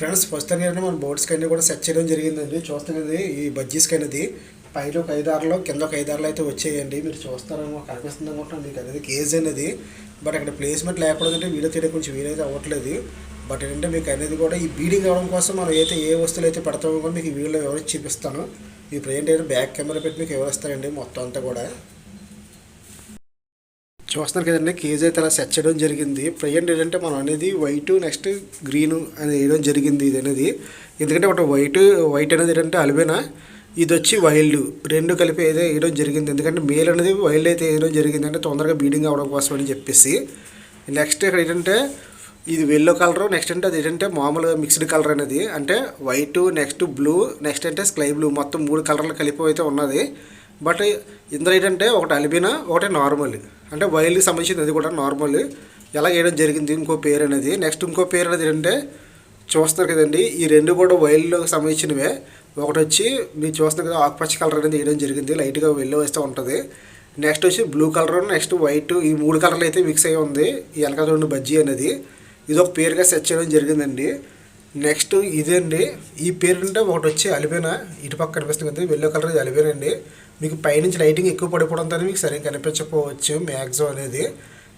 Friends ప్రస్తుతానికి మన బోర్డ్స్కి అన్నీ కూడా సెట్ చేయడం జరిగిందండి. చూస్తాం కదా ఈ బజ్జీస్కి అనేది పైన ఒక 5 6 కింద ఒక 5 6 అయితే వచ్చేయండి. మీరు చూస్తారేమో కనిపిస్తుంది అనుకుంటున్నాను మీకు అనేది కేజ్ అనేది. బట్ అక్కడ ప్లేస్మెంట్ లేకపోతే వీడియో తీయడం కొంచెం వీలైతే అవ్వట్లేదు. బట్ ఏంటంటే మీకు అనేది కూడా ఈ బీడింగ్ అవ్వడం కోసం మనం అయితే ఏ వస్తువులు అయితే పెడతామో కూడా మీకు ఈ వీడియోలో ఎవరికి చూపిస్తాను. ఈ ప్రజెంట్ అయితే బ్యాక్ కెమెరా పెట్టి మీకు వివరిస్తానండి మొత్తం అంతా కూడా. చూస్తున్నారు కదండి కేజ్ అయితే అలా సెట్ చేయడం జరిగింది. ప్రజెంట్ ఏంటంటే మనం అనేది వైట్ నెక్స్ట్ గ్రీన్ అనేది వేయడం జరిగింది. ఇది అనేది ఎందుకంటే ఒకటి వైట్ అనేది ఏంటంటే అల్బినా, ఇది వచ్చి వైల్డ్, రెండు కలిపి ఏదో వేయడం జరిగింది. ఎందుకంటే మేల్ అనేది వైల్డ్ అయితే వేయడం జరిగింది అంటే తొందరగా బీడింగ్ అవ్వడం కోసం అని చెప్పేసి. నెక్స్ట్ ఇక్కడ ఏంటంటే ఇది ఎల్లో కలర్, నెక్స్ట్ అంటే అది ఏంటంటే మామూలుగా మిక్స్డ్ కలర్ అనేది అంటే వైట్ నెక్స్ట్ బ్లూ నెక్స్ట్ అంటే స్కై బ్లూ మొత్తం 3 కలర్లు కలిపి అయితే ఉన్నది. బట్ ఇందులో ఏంటంటే ఒకటి అల్బినా ఒకటి నార్మల్ అంటే వైల్డ్కి సంబంధించింది, అది కూడా నార్మల్ ఎలా వేయడం జరిగింది. ఇంకో పేరు అనేది నెక్స్ట్ ఇంకో పేరు అనేది ఏంటంటే చూస్తారు కదండి ఈ రెండు కూడా వైల్డ్కి సంబంధించినవే. ఒకటి వచ్చి మీరు చూస్తున్నారు కదా ఆకుపచ్చ కలర్ అనేది వేయడం జరిగింది, లైట్గా వెల్లో వేస్తూ ఉంటుంది. నెక్స్ట్ వచ్చి బ్లూ కలర్ నెక్స్ట్ వైట్, ఈ 3 కలర్లు అయితే మిక్స్ అయ్యి ఉంది ఈ ఎలక రెండు బజ్జీ అనేది. ఇది ఒక పేరుగా సెట్ చేయడం జరిగిందండి. నెక్స్ట్ ఇదండి ఈ పేరు అంటే ఒకటి వచ్చి అలిబేనా, ఇటు పక్క కనిపిస్తుంది కదా వెల్లో కలర్, ఇది అలిబేనా అండి. మీకు పైనుంచి లైటింగ్ ఎక్కువ పడిపోవడంతో మీకు సరిగ్గా కనిపించకపోవచ్చు మ్యాక్సిమం అనేది.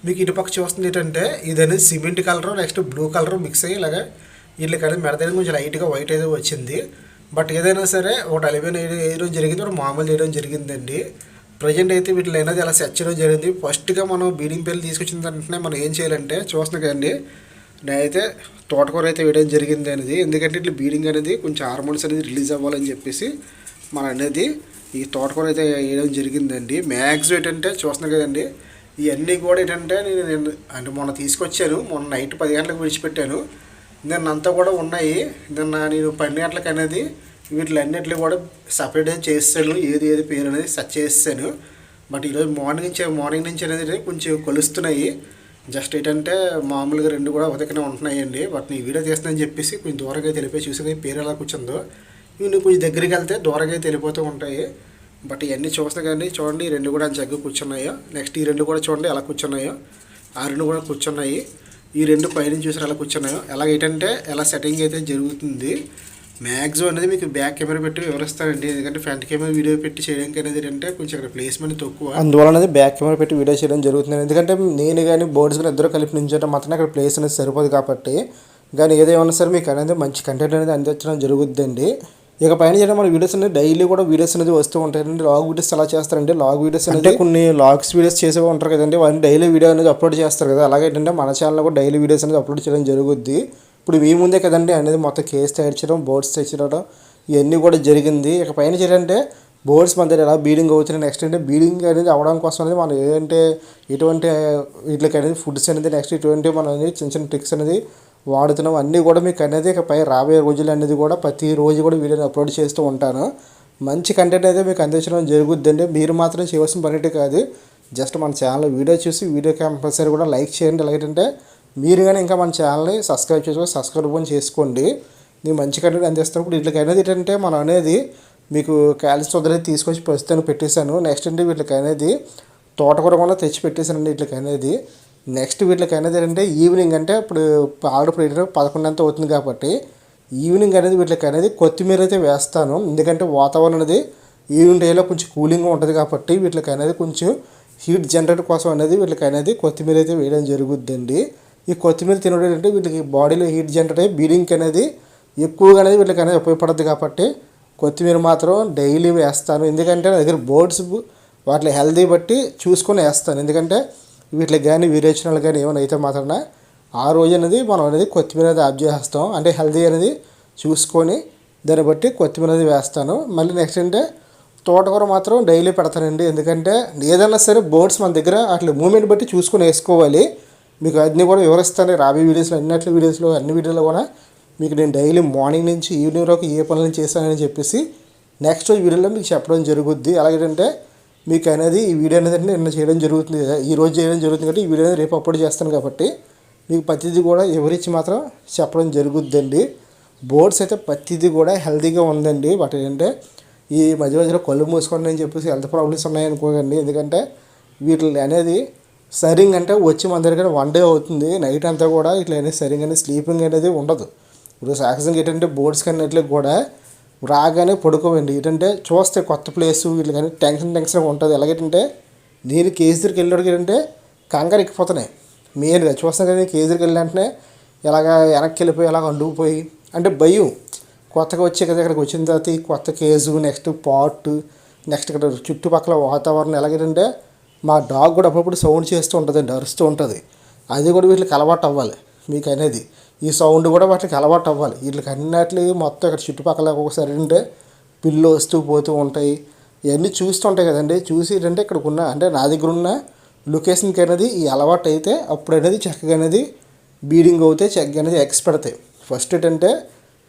మీకు ఇటుపక్క చూస్తుంది ఏంటంటే ఇది అనేది cement colour next blue colour mix అయ్యి ఇలాగా వీళ్ళకి అనేది మెడదైన కొంచెం లైట్గా వైట్ అయితే వచ్చింది. బట్ ఏదైనా సరే ఒకటి అలిబేనా వేయడం జరిగింది, ఒకటి మామూలు వేయడం జరిగిందండి. ప్రజెంట్ అయితే వీటిలో అనేది అలా సెట్ చేయడం జరిగింది. ఫస్ట్గా మనం బీడింగ్ పిల్లలు తీసుకొచ్చిన వెంటనే మనం ఏం చేయాలంటే చూస్తున్నాం కదండి నేనైతే తోటకూర అయితే వేయడం జరిగింది అనేది. ఎందుకంటే ఇట్లా బీడింగ్ అనేది కొంచెం హార్మోన్స్ అనేది రిలీజ్ అవ్వాలని చెప్పేసి మన అనేది ఈ తోటకూర అయితే వేయడం జరిగిందండి. మ్యాక్స్ ఏంటంటే చూస్తున్నాం కదండి ఇవన్నీ కూడా ఏంటంటే నేను అంటే మొన్న తీసుకొచ్చాను, మొన్న నైట్ 10 గంటలకు విడిచిపెట్టాను. నిన్న అంతా కూడా ఉన్నాయి. నిన్న నేను 12 గంటలకు అనేది వీటిలన్నింటినీ కూడా సపరేట్ చేస్తాను, ఏది ఏది పేరు అనేది సెర్చ్ చేస్తాను. బట్ ఈరోజు మార్నింగ్ నుంచి అనేది కొంచెం కొలుస్తున్నాయి. జస్ట్ ఏంటంటే మామూలుగా రెండు కూడా ఉదకనే ఉంటున్నాయండి. బట్ నీ వీడియో తీస్తుందని చెప్పేసి కొంచెం దూరంగా తెలిపోయి చూసేది పేరు ఎలా కూర్చుందో. ఇవి కొంచెం దగ్గరికి వెళ్తే దూరంగా తెలిపోతూ ఉంటాయి. బట్ ఇవన్నీ చూస్తే కానీ చూడండి ఈ రెండు కూడా జగ్గు కూర్చున్నాయో, నెక్స్ట్ ఈ రెండు కూడా చూడండి ఎలా కూర్చున్నాయో, ఆ రెండు కూడా కూర్చున్నాయి. ఈ రెండు పైన చూసారు ఎలా కూర్చున్నాయో. ఏంటంటే ఎలా సెట్టింగ్ అయితే జరుగుతుంది. మ్యాక్సిమం అనేది మీకు బ్యాక్ కెమెరా పెట్టి వివరిస్తానండి. ఎందుకంటే ఫ్రంట్ కెమెరా వీడియో పెట్టి చేయడానికి అనేది ఏంటంటే కొంచెం అక్కడ ప్లేస్మెంట్ తక్కువ, అందువల్ల అనేది బ్యాక్ కెమెరా పెట్టి వీడియో చేయడం జరుగుతుంది. ఎందుకంటే నేను కానీ బోర్డ్స్ కానీ ఇద్దరు కలిపి నుంచోటం మాత్రం అక్కడ ప్లేస్ అనేది సరిపోదు కాబట్టి. కానీ ఏదేమన్నా సరే మీకు అనేది మంచి కంటెంట్ అనేది అందించడం జరుగుతుందండి. ఇక పైన చేయడం మన వీడియోస్ అనేది డైలీ కూడా వీడియోస్ అనేది వస్తూ ఉంటాయండి. లాగ్ వీడియోస్ ఎలా చేస్తారంటే లాగ్ వీడియోస్ అంటే కొన్ని లాగ్స్ వీడియోస్ చేసే ఉంటారు కదండి, వాళ్ళని డైలీ వీడియో అనేది అప్లోడ్ చేస్తారు కదా. అలాగే ఏంటంటే మన ఛానల్లో కూడా డైలీ వీడియోస్ అనేది అప్లోడ్ చేయడం జరుగుద్ది. ఇప్పుడు మీ ముందే కదండి అనేది మొత్తం కేస్ తెచ్చడం బోర్డ్స్ తెచ్చడం ఇవన్నీ కూడా జరిగింది. ఇక పైన చేయాలంటే బోర్డ్స్ మన దగ్గర ఎలా బీడింగ్ అవుతున్నాయి, నెక్స్ట్ అంటే బీడింగ్ అనేది అవ్వడం కోసం అనేది మనం ఏంటంటే ఎటువంటి వీటికి అనేది ఫుడ్స్ అనేది నెక్స్ట్ ఇటువంటి మనం అనేది చిన్న చిన్న ట్రిక్స్ అనేది వాడుతున్నాం. అన్నీ కూడా మీకు అనేది ఇక పై రాబోయే రోజులు అనేది కూడా ప్రతిరోజు కూడా వీడియోని అప్లోడ్ చేస్తూ ఉంటాను. మంచి కంటెంట్ అయితే మీకు అందించడం జరుగుద్దండి. మీరు మాత్రం చేయవలసిన పని కాదు, జస్ట్ మన ఛానల్ వీడియో చూసి వీడియో కంపల్సరీ కూడా లైక్ చేయండి. అలాగేంటే మీరు కానీ ఇంకా మన ఛానల్ని సబ్స్క్రైబ్ చేసుకోండి. నేను మంచి కంటెంట్ అందిస్తున్నప్పుడు వీటికి అనేది ఏంటంటే మనం అనేది మీకు కాల్షియం అనేది తీసుకొచ్చి ప్రస్తుతానికి పెట్టేశాను. నెక్స్ట్ అంటే వీటికి అనేది తోటకూర కూడా తెచ్చి పెట్టేశానండి వీటికి అనేది. నెక్స్ట్ వీటికి అనేది ఏంటంటే ఈవినింగ్ అంటే ఇప్పుడు ఆల్రెడీ 11 అంతా అవుతుంది కాబట్టి ఈవినింగ్ అనేది వీటికి అనేది కొత్తిమీర అయితే వేస్తాను. ఎందుకంటే వాతావరణం అనేది ఈవినింగ్ డేలో కొంచెం కూలింగ్గా ఉంటుంది కాబట్టి వీటికి అనేది కొంచెం హీట్ జనరేట్ కోసం అనేది వీటికి అనేది కొత్తిమీర అయితే వేయడం జరుగుద్దండి. ఈ కొత్తిమీర తినడం అంటే వీటికి బాడీలో హీట్ జనరేట్ అయ్యి బీడింగ్ అనేది ఎక్కువగా అనేది వీటికి అనేది ఉపయోగపడుతుంది కాబట్టి కొత్తిమీర మాత్రం డైలీ వేస్తాను. ఎందుకంటే నా దగ్గర బోర్డ్స్ వాటి హెల్దీ బట్టి చూసుకొని వేస్తాను. ఎందుకంటే వీటికి కానీ విరేచనాలు కానీ ఏమైనా అయితే మాత్రం ఆ రోజు అనేది మనం అనేది కొత్తిమీర అనేది ఆఫ్ చేస్తాం. అంటే హెల్దీ అనేది చూసుకొని దాన్ని బట్టి కొత్తిమీర అనేది వేస్తాను. మళ్ళీ నెక్స్ట్ అంటే తోటకూర మాత్రం డైలీ పెడతానండి. ఎందుకంటే ఏదైనా సరే బోర్డ్స్ మన దగ్గర అట్లా మూమెంట్ బట్టి చూసుకొని వేసుకోవాలి. మీకు అన్నీ కూడా వివరిస్తాను రాబోయే వీడియోస్లో, అన్ని వీడియోలో కూడా మీకు నేను డైలీ మార్నింగ్ నుంచి ఈవినింగ్ వరకు ఏ పనులు చేశానని చెప్పేసి నెక్స్ట్ వీడియోలో మీకు చెప్పడం జరుగుద్ది. అలాగేంటే మీకు అనేది ఈ వీడియో అనేది నిన్న చేయడం జరుగుతుంది, ఈ రోజు చేయడం జరుగుతుంది కాబట్టి ఈ వీడియో అనేది రేపు అప్లోడ్ చేస్తాను కాబట్టి మీకు ప్రతిదీ కూడా ఎవరిచ్చి మాత్రం చెప్పడం జరుగుద్దండి. బోర్డ్స్ అయితే ప్రతిదీ కూడా హెల్తీగా ఉందండి. బట్ ఏంటంటే ఈ మధ్యలో కళ్ళు మూసుకోండి అని చెప్పేసి హెల్త్ ప్రాబ్లమ్స్ ఉన్నాయనుకోకండి. ఎందుకంటే వీటి అనేది సరింగ్ అంటే వచ్చి మన దగ్గర 1 డే అవుతుంది, నైట్ అంతా కూడా ఇట్లా అనేది సరింగ్ అనేది స్లీపింగ్ అనేది ఉండదు. ఇప్పుడు సహజంగా ఏంటంటే బోర్డ్స్ కన్నట్లకి కూడా రాగానే పడుకోవండి. ఏంటంటే చూస్తే కొత్త ప్లేసు వీళ్ళు కానీ టెన్షన్ ఉంటుంది. ఎలాగంటే నేను కేజీ దగ్గరికి వెళ్ళడానికి ఏంటంటే కంగారు ఎక్కిపోతున్నాయి. మెయిన్గా చూస్తాను కదా కేజీకి వెళ్ళిన వెంటనే ఇలాగ వెనక్కి వెళ్ళిపోయి అలాగ అండుకుపోయి అంటే భయం. కొత్తగా వచ్చే కదా ఇక్కడికి వచ్చిన తర్వాత ఈ కొత్త కేజు నెక్స్ట్ పాట్ నెక్స్ట్ ఇక్కడ చుట్టుపక్కల వాతావరణం ఎలాగంటే మా డాగ్ కూడా అప్పుడప్పుడు సౌండ్ చేస్తూ ఉంటుందండి, అరుస్తూ ఉంటుంది. అది కూడా వీటికి అలవాటు అవ్వాలి మీకు అనేది. ఈ సౌండ్ కూడా వాటికి అలవాటు అవ్వాలి. వీటికి అన్నిటికీ మొత్తం ఇక్కడ చుట్టుపక్కల ఒకసారి అంటే పిల్లు వస్తూ పోతూ ఉంటాయి. ఇవన్నీ చూస్తూ ఉంటాయి కదండి. చూసి ఏంటంటే ఇక్కడికి ఉన్న అంటే నా దగ్గర ఉన్న లొకేషన్కి అనేది ఈ అలవాటు అయితే అప్పుడు అనేది చక్కగా అనేది బీడింగ్ అవుతాయి, చక్కగా అనేది ఎగ్స్ పెడతాయి. ఫస్ట్ ఏంటంటే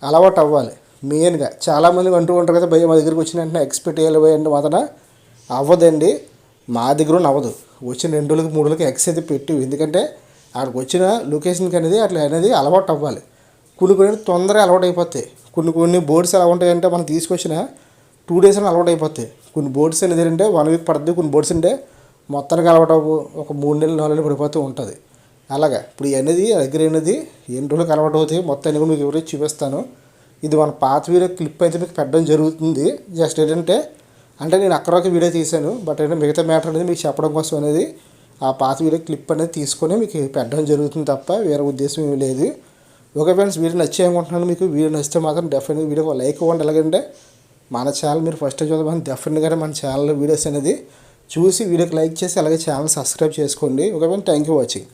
అలవాటు అవ్వాలి మెయిన్గా. చాలామంది అంటూ ఉంటారు కదా భయ మా దగ్గరికి వచ్చిన వెంటనే ఎగ్స్ పెట్టేయాలి భయ అంటే మాత్రం అవ్వదండి. మా దగ్గర అవ్వదు. వచ్చిన 2 రోజులకి 3 రోజులకి ఎగ్స్ అయితే పెట్టి, ఎందుకంటే అక్కడికి వచ్చిన లొకేషన్కి అనేది అట్లా అనేది అలవాటు అవ్వాలి. కొన్ని తొందరగా అలవాటు అయిపోతాయి. కొన్ని బోర్డ్స్ ఎలా ఉంటాయంటే మనం తీసుకొచ్చిన 2 days అని అలవాటు అయిపోతాయి. కొన్ని బోర్డ్స్ అనేది ఏంటంటే 1 week పడుతుంది. కొన్ని బోర్డ్స్ అంటే మొత్తానికి అలవాటు అవ్వు ఒక 3 నెలలు 4 నెలలు పడిపోతూ ఉంటుంది. అలాగా ఇప్పుడు అనేది దగ్గర అనేది ఎన్ని రోజులకు అలవాటు అవుతాయి మొత్తాన్ని కూడా మీకు ఎవరైతే చూపిస్తాను. ఇది మన పాత వీడియో క్లిప్ అయితే మీకు పెట్టడం జరుగుతుంది. జస్ట్ ఏంటంటే అంటే నేను అక్కడ వీడియో తీశాను, బట్ అంటే మిగతా మ్యాటర్ అనేది మీకు చెప్పడం కోసం అనేది ఆ పాత వీడియో క్లిప్ అనేది తీసుకొని మీకు పెట్టడం జరుగుతుంది తప్ప వేరే ఉద్దేశం ఏమీ లేదు. ఓకే ఫ్రెండ్స్, వీడియో నచ్చేయనుకుంటున్నాను. మీకు వీడియో నచ్చితే మాత్రం డెఫినెట్గా వీడియో లైక్ ఇవ్వండి. ఎలాగంటే మన ఛానల్ మీరు ఫస్ట్ టైం చూద్దాం డెఫినెట్గా మన ఛానల్లో వీడియోస్ అనేది చూసి వీడియోకి లైక్ చేసి అలాగే ఛానల్ సబ్స్క్రైబ్ చేసుకోండి. Okay friends, thank you watching.